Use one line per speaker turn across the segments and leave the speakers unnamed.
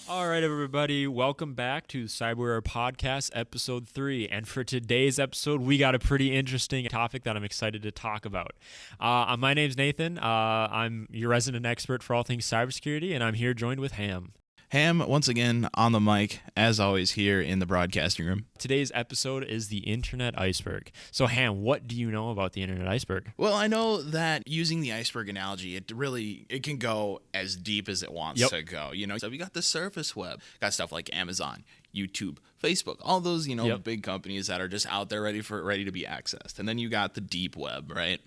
All right, everybody, welcome back to CyberAware Podcast, Episode 3. And for today's episode, we got a pretty interesting topic that I'm excited to talk about. My name's Nathan. I'm your resident expert for all things cybersecurity, and I'm here joined with Ham.
Ham, once again, on the mic, as always, here in the broadcasting room.
Today's episode is the Internet Iceberg. So, Ham, what do you know about the Internet Iceberg?
Well, I know that using the iceberg analogy, it can go as deep as it wants to go. So we got the surface web, got stuff like Amazon, YouTube, Facebook, all those, big companies that are just out there ready to be accessed. And then you got the deep web, right?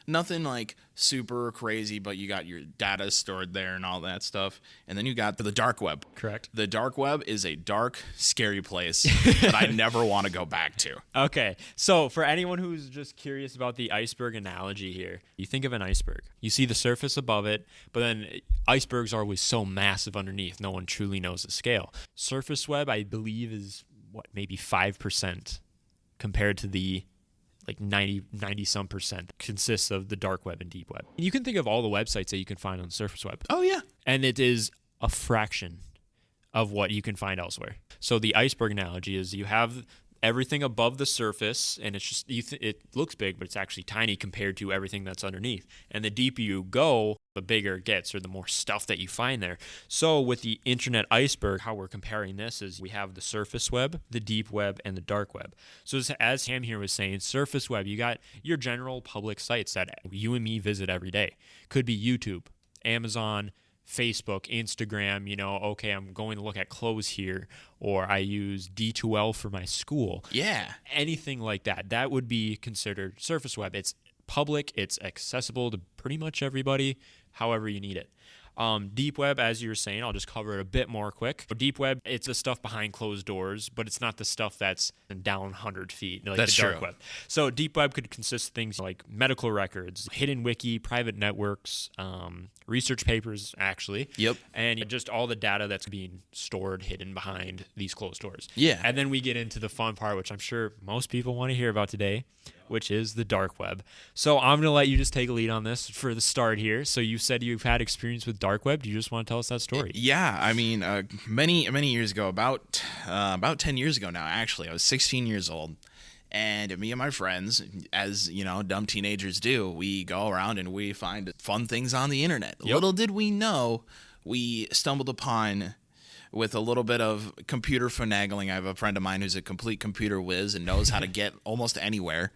Nothing like super crazy, but you got your data stored there and all that stuff. And then you got the dark web.
Correct.
The dark web is a dark, scary place that I never want to go back to.
Okay, so for anyone who's just curious about the iceberg analogy here, you think of an iceberg. You see the surface above it, but then icebergs are always so massive underneath, no one truly knows the scale. Surface web, I believe, is maybe 5% compared to the 90-some percent consists of the dark web and deep web. You can think of all the websites that you can find on the surface web.
Oh, yeah.
And it is a fraction of what you can find elsewhere. So the iceberg analogy is you have everything above the surface, and it's just it looks big, but it's actually tiny compared to everything that's underneath. And the deeper you go, the bigger it gets, or the more stuff that you find there. So with the Internet Iceberg, how we're comparing this is we have the surface web, the deep web, and the dark web. So as Ham here was saying, surface web, you got your general public sites that you and me visit every day. Could be YouTube, Amazon, Facebook, Instagram, okay, I'm going to look at clothes here, or I use D2L for my school.
Yeah.
Anything like that. That would be considered surface web. It's public. It's accessible to pretty much everybody, however you need it. Deep web, as you were saying, I'll just cover it a bit more quick. Deep web, it's the stuff behind closed doors, but it's not the stuff that's down 100 feet, like
that's
the dark
true.
web. So deep web could consist of things like medical records, hidden wiki, private networks, research papers, actually.
Yep.
And just all the data that's being stored, hidden behind these closed doors.
Yeah.
And then we get into the fun part, which I'm sure most people want to hear about today, which is the dark web. So I'm going to let you just take a lead on this for the start here. So you said you've had experience with dark web. Do you just want to tell us that story?
Yeah, I mean, many years ago, about 10 years ago now, actually, I was 16 years old. And me and my friends, as dumb teenagers do, we go around and we find fun things on the internet.
Yep.
Little did we know, we stumbled upon, with a little bit of computer finagling. I have a friend of mine who's a complete computer whiz and knows how to get almost anywhere.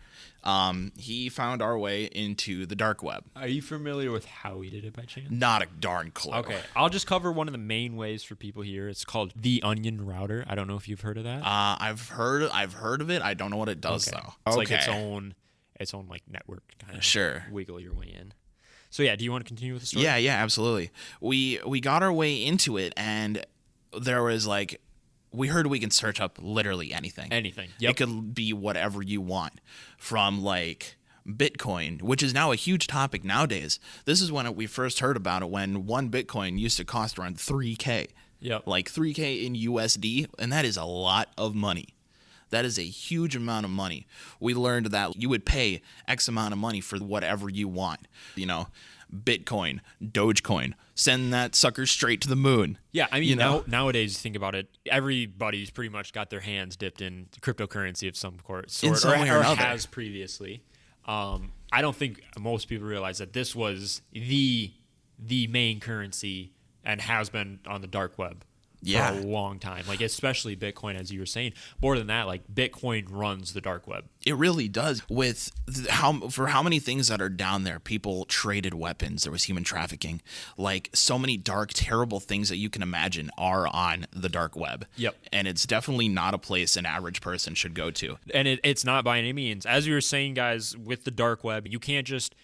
He found our way into the dark web.
Are you familiar with how he did it by chance?
Not a darn clue.
Okay, I'll just cover one of the main ways for people here. It's called the Onion Router. I don't know if you've heard of that.
I've heard of it. I don't know what it does though.
It's like its own like network kind of
Sure.
wiggle your way in. So yeah, do you want to continue with the story?
Yeah, absolutely. We got our way into it, and there was we heard we can search up literally anything.
Anything. Yep.
It could be whatever you want, from Bitcoin, which is now a huge topic nowadays. This is when we first heard about it, when one Bitcoin used to cost around $3K.
Yep.
Like $3K in USD, and that is a lot of money. That is a huge amount of money. We learned that you would pay X amount of money for whatever you want. Bitcoin, Dogecoin, send that sucker straight to the moon.
Yeah, I mean, nowadays, think about it, everybody's pretty much got their hands dipped in cryptocurrency of some sort, or has previously. I don't think most people realize that this was the main currency and has been on the dark web for a long time, especially Bitcoin, as you were saying. More than that, Bitcoin runs the dark web.
It really does. With how many things that are down there, people traded weapons. There was human trafficking. So many dark, terrible things that you can imagine are on the dark web.
Yep.
And it's definitely not a place an average person should go to.
And it's not by any means. As you were saying, guys, with the dark web, you can't just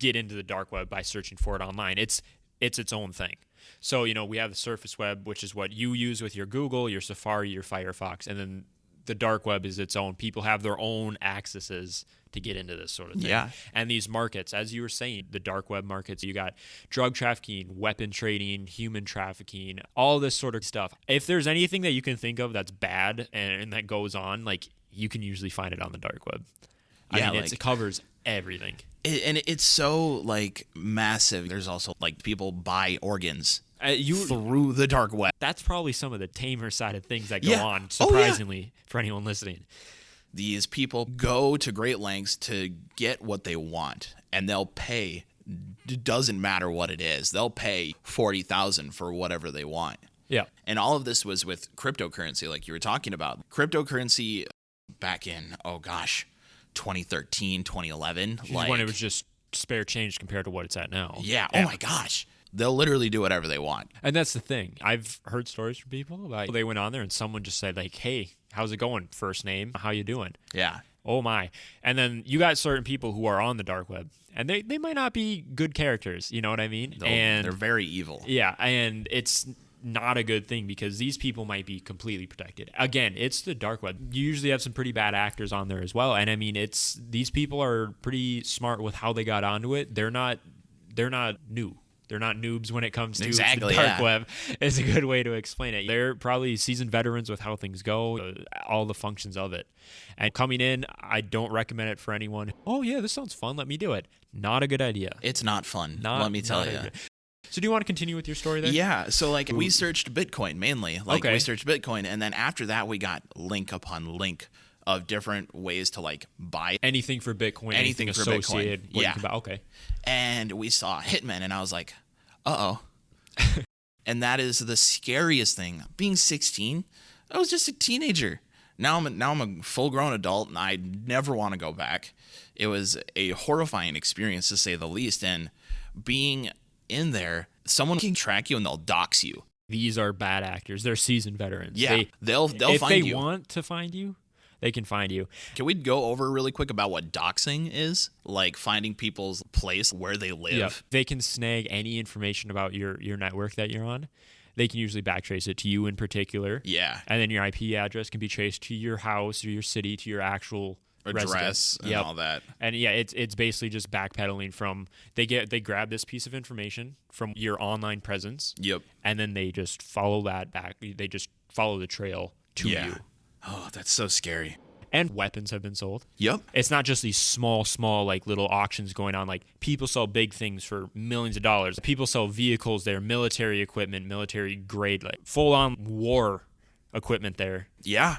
get into the dark web by searching for it online. It's its own thing. So, we have the surface web, which is what you use with your Google, your Safari, your Firefox, and then the dark web is its own. People have their own accesses to get into this sort of thing.
Yeah.
And these markets, as you were saying, the dark web markets, you got drug trafficking, weapon trading, human trafficking, all this sort of stuff. If there's anything that you can think of that's bad and that goes on, you can usually find it on the dark web. I mean, it covers everything.
And it's so massive. There's also people buy organs through the dark web.
That's probably some of the tamer side of things that go
Yeah.
on, surprisingly, for anyone listening.
These people go to great lengths to get what they want, and they'll pay. It doesn't matter what it is. They'll pay $40,000 for whatever they want.
Yeah.
And all of this was with cryptocurrency, like you were talking about. Cryptocurrency back in, 2013, 2011.
Like, when it was just spare change compared to what it's at now.
Yeah. Oh, my gosh. They'll literally do whatever they want.
And that's the thing. I've heard stories from people about they went on there and someone just said, like, hey, how's it going? First name, how you doing?
Yeah.
Oh, my. And then you got certain people who are on the dark web, and they might not be good characters. You know what I mean?
And they're very evil.
Yeah, and it's not a good thing because these people might be completely protected. Again, it's the dark web. You usually have some pretty bad actors on there as well. And I mean, these people are pretty smart with how they got onto it. They're not new. They're not noobs when it comes to the dark web. It's a good way to explain it. They're probably seasoned veterans with how things go, all the functions of it. And coming in, I don't recommend it for anyone. Oh, yeah, this sounds fun. Let me do it. Not a good idea.
It's not fun, let me tell you.
So do you want to continue with your story there?
Yeah. So we searched Bitcoin mainly. We searched Bitcoin, and then after that we got link upon link of different ways to buy
anything for Bitcoin, anything associated.
Bitcoin. Yeah.
Okay.
And we saw Hitman, and I was like, uh-oh. And that is the scariest thing. Being 16, I was just a teenager. Now I'm a full-grown adult, and I never want to go back. It was a horrifying experience, to say the least. And being in there, someone can track you and they'll dox you.
These are bad actors. They're seasoned veterans.
Yeah, they'll find you.
If they want to find you, they can find you.
Can we go over really quick about what doxing is? Like finding people's place where they live.
Yeah. They can snag any information about your network that you're on. They can usually backtrace it to you in particular.
Yeah.
And then your IP address can be traced to your house or your city, to your actual
address and all that.
And yeah, it's basically just backpedaling from they grab this piece of information from your online presence.
Yep.
And then they just follow that back. They just follow the trail to you.
Oh, that's so scary.
And weapons have been sold.
Yep.
It's not just these small little auctions going on. Like, people sell big things for millions of dollars. People sell vehicles there, military equipment, military grade, like full-on war equipment there.
Yeah.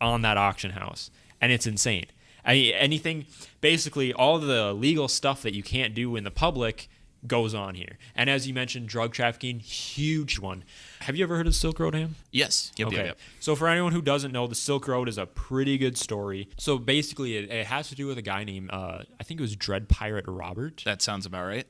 On that auction house. And it's insane. Anything, basically all the legal stuff that you can't do in the public goes on here. And as you mentioned, drug trafficking, huge one. Have you ever heard of the Silk Road, Ham?
Yes. Yep,
okay.
Yep.
So for anyone who doesn't know, the Silk Road is a pretty good story. So basically it has to do with a guy named, I think it was Dread Pirate Robert.
That sounds about right.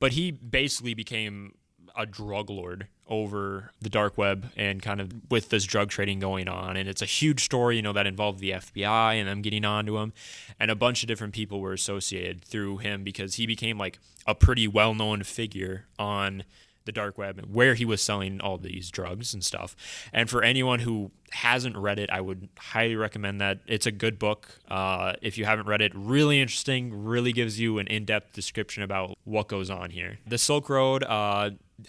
But he basically became a drug lord over the dark web and kind of with this drug trading going on. And it's a huge story, that involved the FBI and them getting onto him. And a bunch of different people were associated through him because he became like a pretty well-known figure on the dark web where he was selling all these drugs and stuff. And for anyone who hasn't read it, I would highly recommend that. It's a good book. If you haven't read it, really interesting, really gives you an in-depth description about what goes on here. The Silk Road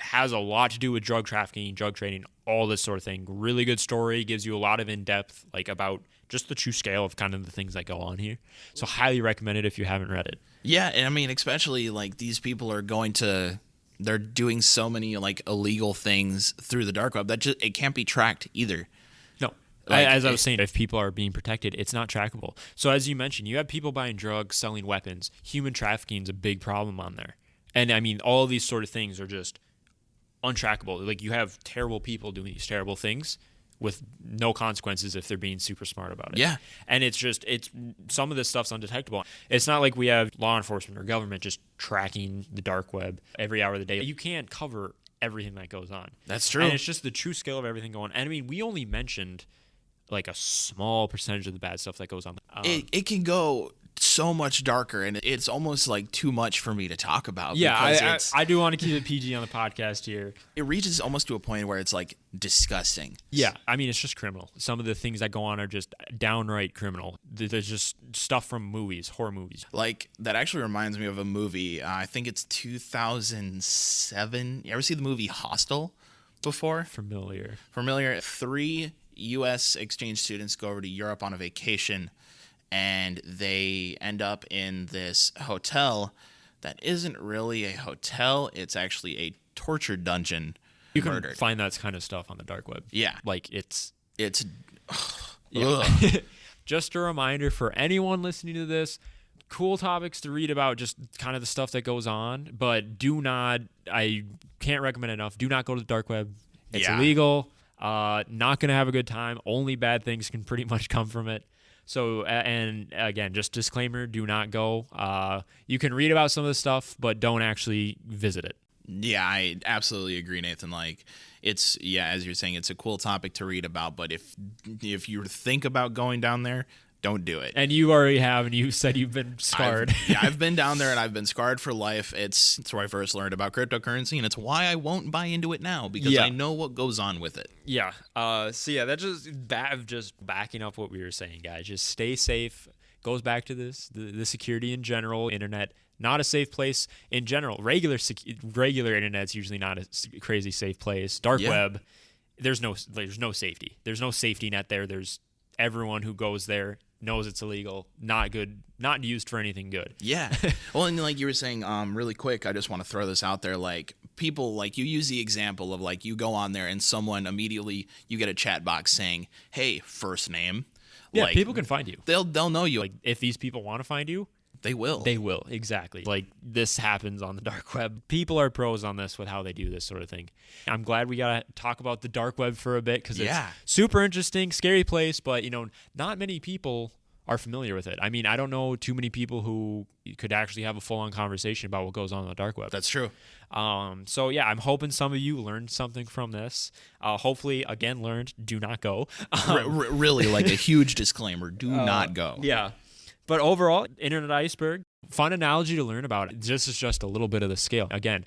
has a lot to do with drug trafficking, drug trading, all this sort of thing. Really good story, gives you a lot of in-depth, about just the true scale of kind of the things that go on here. So highly recommend it if you haven't read it. Yeah,
and I mean, especially these people are they're doing so many illegal things through the dark web that it can't be tracked either.
No. As I was saying, if people are being protected, it's not trackable. So as you mentioned, you have people buying drugs, selling weapons. Human trafficking is a big problem on there. And I mean, all these sort of things are just untrackable. You have terrible people doing these terrible things with no consequences if they're being super smart about it.
Yeah.
And it's some of this stuff's undetectable. It's not like we have law enforcement or government just tracking the dark web every hour of the day. You can't cover everything that goes on.
That's true.
And it's just the true scale of everything going on. And I mean, we only mentioned a small percentage of the bad stuff that goes on.
It can go so much darker, and it's almost too much for me to talk about.
Yeah, I do want to keep it PG on the podcast here.
It reaches almost to a point where it's disgusting.
Yeah, I mean, it's just criminal. Some of the things that go on are just downright criminal. There's just stuff from movies, horror movies.
That actually reminds me of a movie. I think it's 2007. You ever see the movie Hostel before?
Familiar.
3 U.S. exchange students go over to Europe on a vacation, and they end up in this hotel that isn't really a hotel. It's actually a torture dungeon.
You
murdered.
can find that kind of stuff on the dark web.
Yeah.
Like it's
yeah.
Just a reminder for anyone listening to this, cool topics to read about, just kind of the stuff that goes on, but I can't recommend enough. Do not go to the dark web. It's illegal. Not going to have a good time. Only bad things can pretty much come from it. So, and again, just disclaimer, do not go. You can read about some of the stuff, but don't actually visit it.
Yeah, I absolutely agree, Nathan. Like, it's, as you're saying, it's a cool topic to read about, but if you think about going down there, don't do it.
And you already have, and you said you've been scarred.
I've been down there, and I've been scarred for life. It's where I first learned about cryptocurrency, and it's why I won't buy into it now, because I know what goes on with it.
Yeah. That's just backing up what we were saying, guys. Just stay safe. Goes back to the security in general. Internet, not a safe place in general. Regular internet's usually not a crazy safe place. Dark web, there's no safety. There's no safety net there. There's everyone who goes there knows it's illegal, not good, not used for anything good.
Yeah. Well, and like you were saying, really quick, I just want to throw this out there. Like, people, like, you use the example of, like, you go on there and someone immediately, you get a chat box saying, hey, first name.
Yeah,
like,
people can find you.
They'll know you.
Like, if these people want to find you,
they will.
They will, exactly. Like, this happens on the dark web. People are pros on this with how they do this sort of thing. I'm glad we got to talk about the dark web for a bit, because it's super interesting, scary place, but, not many people are familiar with it. I mean, I don't know too many people who could actually have a full-on conversation about what goes on the dark web.
That's true.
So, I'm hoping some of you learned something from this. Hopefully, again, do not go.
Really, like, a huge disclaimer, do not go.
Yeah. But overall, Internet Iceberg, fun analogy to learn about. This is just a little bit of the scale. Again,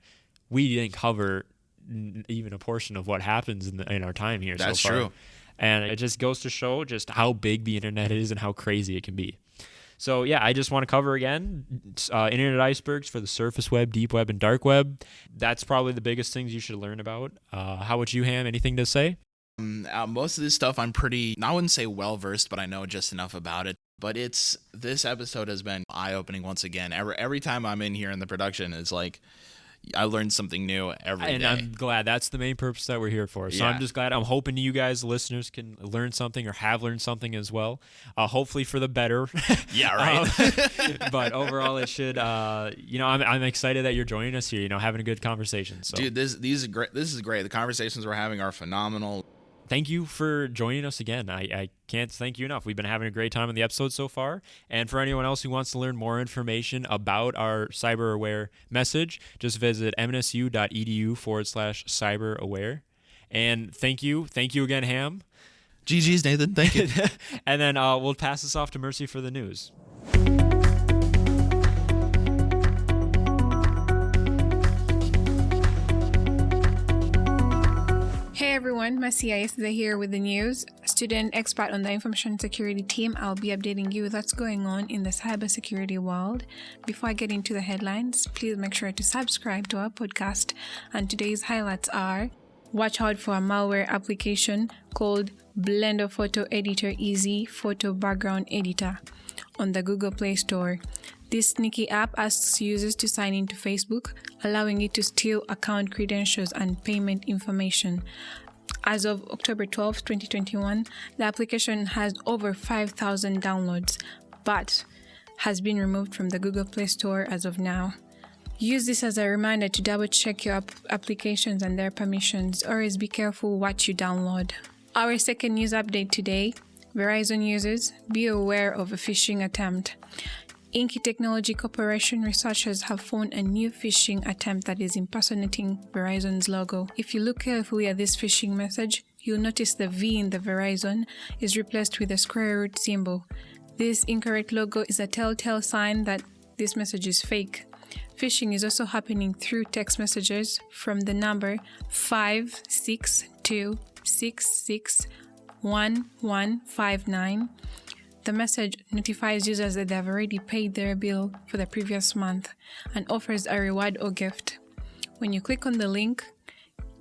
we didn't cover even a portion of what happens in our time here so far. That's true. And it just goes to show just how big the internet is and how crazy it can be. So, I just want to cover again, Internet Icebergs for the surface web, deep web, and dark web. That's probably the biggest things you should learn about. How about you, Ham? Anything to say?
Most of this stuff I'm I wouldn't say well-versed, but I know just enough about it. But this episode has been eye-opening once again. Every time I'm in here in the production, it's like I learned something new every day.
And I'm glad. That's the main purpose that we're here for. So I'm just glad. I'm hoping you guys, listeners, can learn something or have learned something as well. Hopefully for the better.
Yeah, right.
But overall, it should. I'm excited that you're joining us here. Having a good conversation. So.
Dude, this is great. This is great. The conversations we're having are phenomenal.
Thank you for joining us again. I can't thank you enough. We've been having a great time in the episode so far. And for anyone else who wants to learn more information about our CyberAware message, just visit mnsu.edu/CyberAware. And thank you again, Ham.
GG's, Nathan. Thank you.
And then we'll pass this off to Mercy for the news.
Hey everyone, Marcia yesterday here with the news. Student expert on the information security team, I'll be updating you with what's going on in the cybersecurity world. Before I get into the headlines, please make sure to subscribe to our podcast. And today's highlights are: watch out for a malware application called Blender Photo Editor Easy Photo Background Editor on the Google Play Store. This sneaky app asks users to sign into Facebook, allowing it to steal account credentials and payment information. As of October 12, 2021, the application has over 5,000 downloads, but has been removed from the Google Play Store as of now. Use this as a reminder to double-check your applications and their permissions. Always be careful what you download. Our second news update today: Verizon users, be aware of a phishing attempt. Inky Technology Corporation researchers have found a new phishing attempt that is impersonating Verizon's logo. If you look carefully at this phishing message, you'll notice the V in the Verizon is replaced with a square root symbol. This incorrect logo is a telltale sign that this message is fake. Phishing is also happening through text messages from the number 562661159. The message notifies users that they have already paid their bill for the previous month and offers a reward or gift. When you click on the link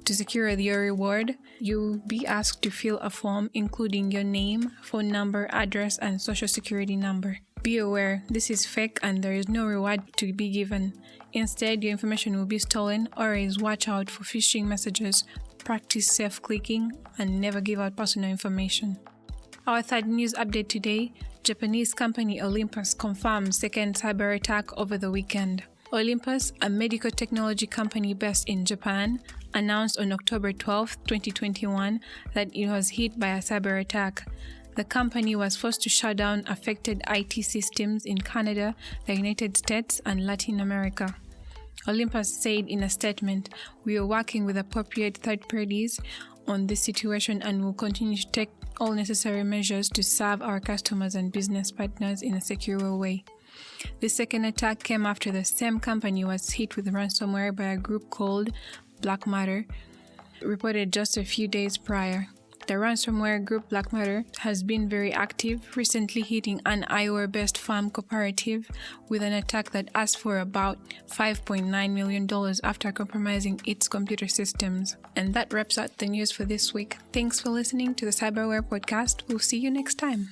to secure your reward, you'll be asked to fill a form including your name, phone number, address, and social security number. Be aware, this is fake and there is no reward to be given. Instead, your information will be stolen. Always watch out for phishing messages, practice safe clicking, and never give out personal information. Our third news update today, Japanese company Olympus confirms second cyber attack over the weekend. Olympus, a medical technology company based in Japan, announced on October 12, 2021 that it was hit by a cyber attack. The company was forced to shut down affected IT systems in Canada, the United States, and Latin America. Olympus said in a statement, "We are working with appropriate third parties on this situation and will continue to take all necessary measures to serve our customers and business partners in a secure way." The second attack came after the same company was hit with ransomware by a group called Black Matter, reported just a few days prior. The ransomware group Black Matter has been very active, recently hitting an Iowa-based farm cooperative with an attack that asked for about $5.9 million after compromising its computer systems. And that wraps up the news for this week. Thanks for listening to the CyberAware podcast. We'll see you next time.